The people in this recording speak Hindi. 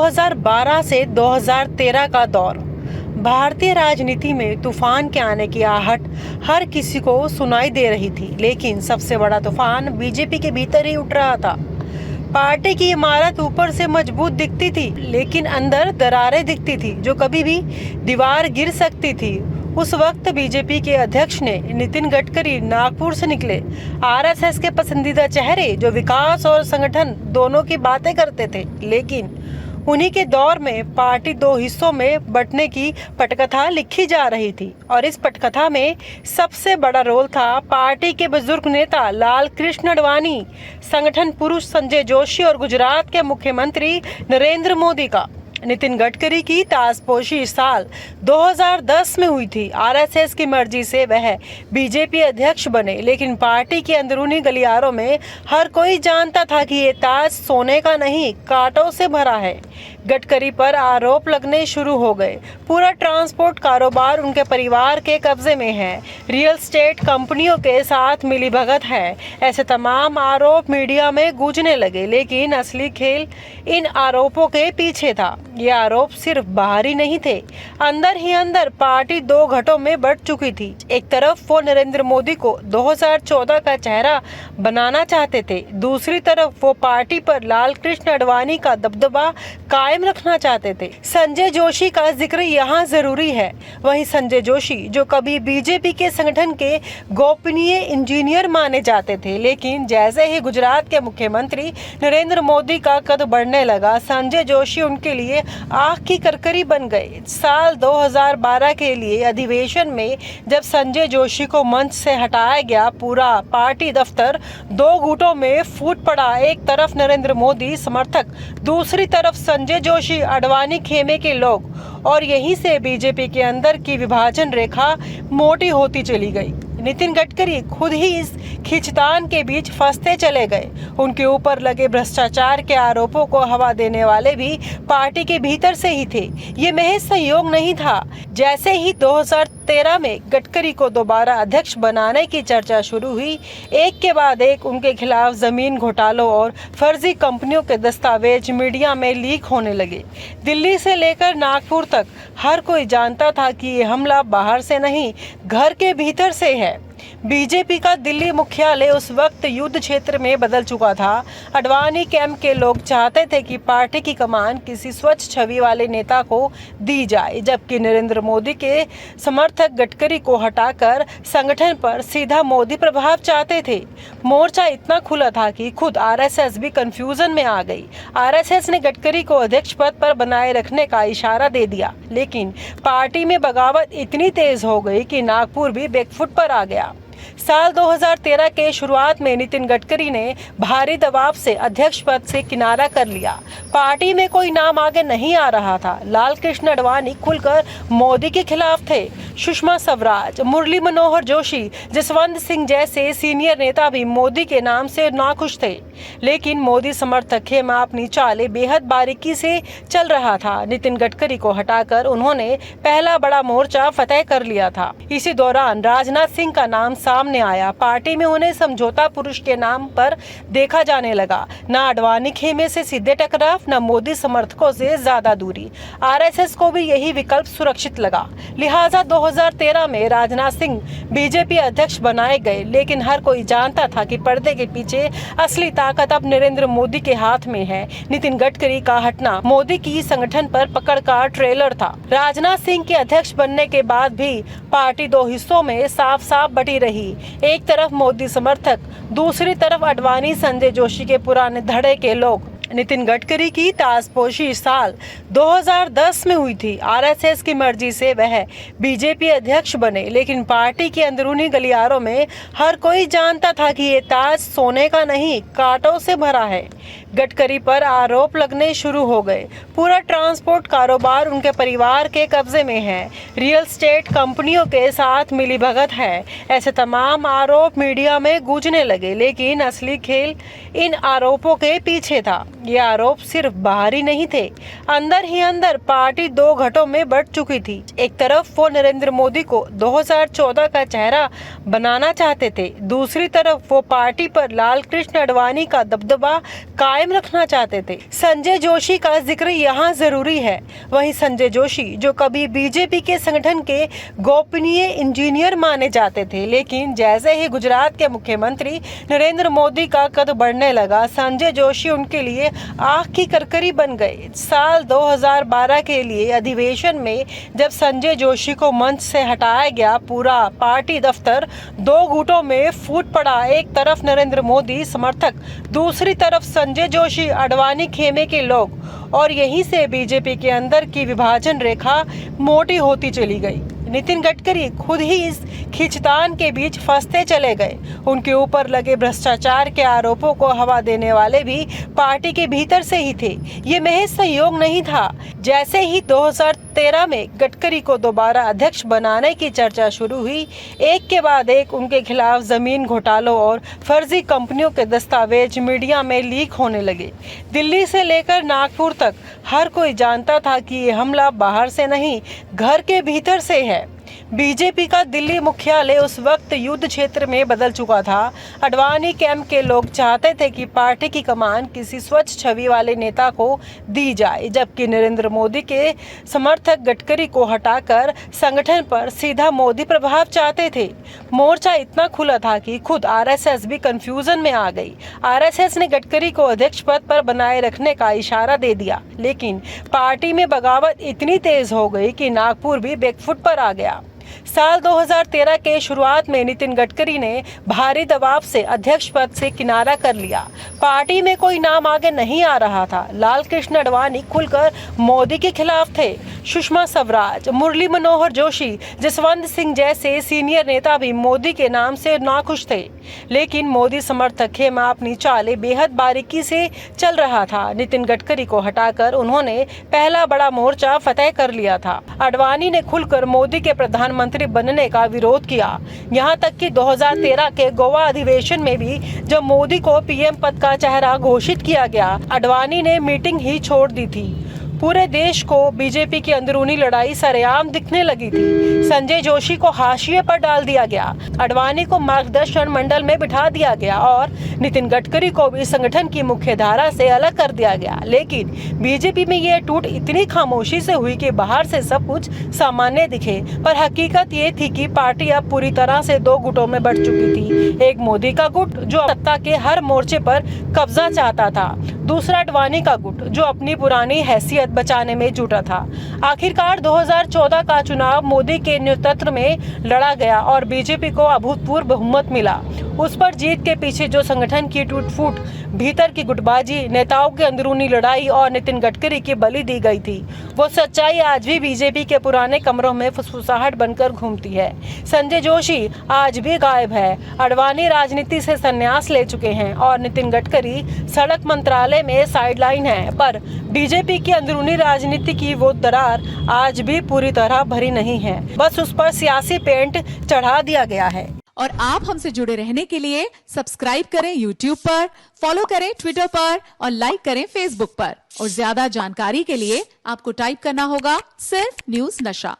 2012 से 2013 का दौर। भारतीय राजनीति में तूफान के आने की आहट हर किसी को सुनाई दे रही थी, लेकिन सबसे बड़ा तूफान बीजेपी के भीतर ही उठ रहा था। पार्टी की इमारत ऊपर से मजबूत दिखती थी, लेकिन अंदर दरारें दिखती थी जो कभी भी दीवार गिर सकती थी। उस वक्त बीजेपी के अध्यक्ष ने नितिन गडकरी नागपुर से निकले, आरएसएस के पसंदीदा चेहरे जो विकास और संगठन दोनों की बातें करते थे। लेकिन उन्हीं के दौर में पार्टी दो हिस्सों में बंटने की पटकथा लिखी जा रही थी, और इस पटकथा में सबसे बड़ा रोल था पार्टी के बुजुर्ग नेता लाल कृष्ण आडवाणी, संगठन पुरुष संजय जोशी और गुजरात के मुख्यमंत्री नरेंद्र मोदी का। नितिन गडकरी की ताजपोशी साल 2010 में हुई थी। आरएसएस की मर्जी से वह बीजेपी अध्यक्ष बने, लेकिन पार्टी के अंदरूनी गलियारों में हर कोई जानता था कि ये ताज सोने का नहीं, कांटों से भरा है। गडकरी पर आरोप लगने शुरू हो गए। पूरा ट्रांसपोर्ट कारोबार उनके परिवार के कब्जे में है, रियल एस्टेट कंपनियों के साथ मिलीभगत है। ऐसे तमाम आरोप मीडिया में गूंजने लगे, लेकिन असली खेल इन आरोपों के पीछे था। ये आरोप सिर्फ बाहरी नहीं थे, अंदर ही अंदर पार्टी दो घटों में बंट चुकी थी। एक तरफ वो नरेंद्र मोदी को 2014 का चेहरा बनाना चाहते थे, दूसरी तरफ वो पार्टी पर लाल कृष्ण आडवाणी का दबदबा कायम रखना चाहते थे। संजय जोशी का जिक्र यहाँ जरूरी है। वही संजय जोशी जो कभी बीजेपी के संगठन के गोपनीय इंजीनियर माने जाते थे, लेकिन जैसे ही गुजरात के मुख्यमंत्री नरेंद्र मोदी का कद बढ़ने लगा, संजय जोशी उनके लिए आंख की करकरी बन गए। साल 2012 के लिए अधिवेशन में जब संजय जोशी को मंच से हटाया गया, पूरा पार्टी दफ्तर दो गुटों में फूट पड़ा। एक तरफ नरेंद्र मोदी समर्थक, दूसरी तरफ संजय जोशी आडवाणी खेमे के लोग, और यहीं से बीजेपी के अंदर की विभाजन रेखा मोटी होती चली गई। नितिन गडकरी खुद ही इस खींचतान के बीच फंसते चले गए। उनके ऊपर लगे भ्रष्टाचार के आरोपों को हवा देने वाले भी पार्टी के भीतर से ही थे। ये महज संयोग नहीं था। जैसे ही 2013 में गडकरी को दोबारा अध्यक्ष बनाने की चर्चा शुरू हुई, एक के बाद एक उनके खिलाफ जमीन घोटालों और फर्जी कंपनियों के दस्तावेज मीडिया में लीक होने लगे। दिल्ली से लेकर नागपुर तक हर कोई जानता था कि ये हमला बाहर से नहीं, घर के भीतर से है। बीजेपी का दिल्ली मुख्यालय उस वक्त युद्ध क्षेत्र में बदल चुका था। आडवाणी कैंप के लोग चाहते थे कि पार्टी की कमान किसी स्वच्छ छवि वाले नेता को दी जाए, जबकि नरेंद्र मोदी के समर्थक गडकरी को हटाकर संगठन पर सीधा मोदी प्रभाव चाहते थे। मोर्चा इतना खुला था कि खुद आरएसएस भी कंफ्यूजन में आ गई। आरएसएस ने गडकरी को अध्यक्ष पद पर बनाए रखने का इशारा दे दिया, लेकिन पार्टी में बगावत इतनी तेज हो गई कि नागपुर भी बैकफुट पर आ गया। साल 2013 के शुरुआत में नितिन गडकरी ने भारी दबाव से अध्यक्ष पद से किनारा कर लिया। पार्टी में कोई नाम आगे नहीं आ रहा था। लाल कृष्ण आडवाणी खुलकर मोदी के खिलाफ थे। सुषमा स्वराज, मुरली मनोहर जोशी, जसवंत सिंह जैसे सीनियर नेता भी मोदी के नाम से नाखुश थे, लेकिन मोदी समर्थक खेमा अपनी चालें बेहद बारीकी से चल रहा था। नितिन गडकरी को हटाकर उन्होंने पहला बड़ा मोर्चा फतेह कर लिया था। इसी दौरान राजनाथ सिंह का नाम सामने आया। पार्टी में उन्हें समझौता पुरुष के नाम पर देखा जाने लगा। न आडवाणी खेमे से सीधे टकराव, न मोदी समर्थकों से ज्यादा दूरी। आरएसएस को भी यही विकल्प सुरक्षित लगा। लिहाजा 2013 में राजनाथ सिंह बीजेपी अध्यक्ष बनाए गए, लेकिन हर कोई जानता था कि पर्दे के पीछे असली ताकत अब नरेंद्र मोदी के हाथ में है। नितिन गडकरी का हटना मोदी की संगठन पर पकड़ का ट्रेलर था। राजनाथ सिंह के अध्यक्ष बनने के बाद भी पार्टी दो हिस्सों में साफ साफ बटी रही। एक तरफ मोदी समर्थक, दूसरी तरफ आडवाणी संजय जोशी के पुराने धड़े के लोग। नितिन गडकरी की ताजपोशी साल 2010 में हुई थी। आरएसएस की मर्जी से वह बीजेपी अध्यक्ष बने, लेकिन पार्टी के अंदरूनी गलियारों में हर कोई जानता था कि ये ताज सोने का नहीं, कांटों से भरा है। गडकरी पर आरोप लगने शुरू हो गए। पूरा ट्रांसपोर्ट कारोबार उनके परिवार के कब्जे में है, रियल एस्टेट कंपनियों के साथ मिलीभगत है। ऐसे तमाम आरोप मीडिया में गूंजने लगे, लेकिन असली खेल इन आरोपों के पीछे था। ये आरोप सिर्फ बाहरी नहीं थे, अंदर ही अंदर पार्टी दो घटों में बंट चुकी थी। एक तरफ वो नरेंद्र मोदी को 2014 का चेहरा बनाना चाहते थे, दूसरी तरफ वो पार्टी पर लाल कृष्ण आडवाणी का दबदबा कायम रखना चाहते थे। संजय जोशी का जिक्र यहाँ जरूरी है। वही संजय जोशी जो कभी बीजेपी के संगठन के गोपनीय इंजीनियर माने जाते थे, लेकिन जैसे ही गुजरात के मुख्यमंत्री नरेंद्र मोदी का कद बढ़ने लगा, संजय जोशी उनके लिए आँख की करकरी बन गए। साल 2012 के लिए अधिवेशन में जब संजय जोशी को मंच से हटाया गया, पूरा पार्टी दफ्तर दो गुटों में फूट पड़ा। एक तरफ नरेंद्र मोदी समर्थक, दूसरी तरफ संजय जोशी आडवाणी खेमे के लोग, और यहीं से बीजेपी के अंदर की विभाजन रेखा मोटी होती चली गई। नितिन गडकरी खुद ही इस खींचतान के बीच फंसते चले गए। उनके ऊपर लगे भ्रष्टाचार के आरोपों को हवा देने वाले भी पार्टी के भीतर से ही थे। ये महज सहयोग नहीं था। जैसे ही 2013 में गडकरी को दोबारा अध्यक्ष बनाने की चर्चा शुरू हुई, एक के बाद एक उनके खिलाफ जमीन घोटालों और फर्जी कंपनियों के दस्तावेज मीडिया में लीक होने लगे। दिल्ली से लेकर नागपुर तक हर कोई जानता था कि ये हमला बाहर से नहीं, घर के भीतर से है। बीजेपी का दिल्ली मुख्यालय उस वक्त युद्ध क्षेत्र में बदल चुका था। आडवाणी कैंप के लोग चाहते थे कि पार्टी की कमान किसी स्वच्छ छवि वाले नेता को दी जाए, जबकि नरेंद्र मोदी के समर्थक गडकरी को हटाकर संगठन पर सीधा मोदी प्रभाव चाहते थे। मोर्चा इतना खुला था कि खुद आरएसएस भी कंफ्यूजन में आ गई। आरएसएस ने गडकरी को अध्यक्ष पद पर बनाए रखने का इशारा दे दिया, लेकिन पार्टी में बगावत इतनी तेज हो गई कि नागपुर भी बैकफुट पर आ गया। साल 2013 के शुरुआत में नितिन गडकरी ने भारी दबाव से अध्यक्ष पद से किनारा कर लिया। पार्टी में कोई नाम आगे नहीं आ रहा था। लाल कृष्ण आडवाणी खुलकर मोदी के खिलाफ थे। सुषमा स्वराज, मुरली मनोहर जोशी, जसवंत सिंह जैसे सीनियर नेता भी मोदी के नाम से नाखुश थे। लेकिन मोदी समर्थक खेमा अपनी चालें बेहद बारीकी से चल रहा था। नितिन गडकरी को हटाकर उन्होंने पहला बड़ा मोर्चा फतेह कर लिया था। आडवाणी ने खुलकर मोदी के प्रधानमंत्री बनने का विरोध किया। यहाँ तक कि 2013 के गोवा अधिवेशन में भी जब मोदी को पीएम पद का चेहरा घोषित किया गया, आडवाणी ने मीटिंग ही छोड़ दी थी। पूरे देश को बीजेपी की अंदरूनी लड़ाई सरेआम दिखने लगी थी। संजय जोशी को हाशिए पर डाल दिया गया, आडवाणी को मार्गदर्शन मंडल में बिठा दिया गया और नितिन गडकरी को भी संगठन की मुख्य धारा से अलग कर दिया गया। लेकिन बीजेपी में यह टूट इतनी खामोशी से हुई कि बाहर से सब कुछ सामान्य दिखे, पर हकीकत ये थी कि पार्टी अब पूरी तरह से दो गुटों में बंट चुकी थी। एक मोदी का गुट जो सत्ता के हर मोर्चे पर कब्जा चाहता था, दूसरा आडवाणी का गुट जो अपनी पुरानी हैसियत बचाने में जुटा था। आखिरकार 2014 का चुनाव मोदी के नेतृत्व में लड़ा गया और बीजेपी को अभूतपूर्व बहुमत मिला। उस पर जीत के पीछे जो संगठन की टूट फूट, भीतर की गुटबाजी, नेताओं की अंदरूनी लड़ाई और नितिन गडकरी की बलि दी गई थी, वो सच्चाई आज भी बीजेपी के पुराने कमरों में फुसफुसाहट बनकर घूमती है। संजय जोशी आज भी गायब है, आडवाणी राजनीति से संन्यास ले चुके हैं और नितिन गडकरी सड़क मंत्रालय में साइडलाइन है, पर बीजेपी की अंदरूनी राजनीति की वो दरार आज भी पूरी तरह भरी नहीं है, बस उस पर सियासी पेंट चढ़ा दिया गया है। और आप हमसे जुड़े रहने के लिए सब्सक्राइब करें YouTube पर, फॉलो करें Twitter पर और लाइक करें Facebook पर। और ज्यादा जानकारी के लिए आपको टाइप करना होगा सिर्फ न्यूज़ नशा।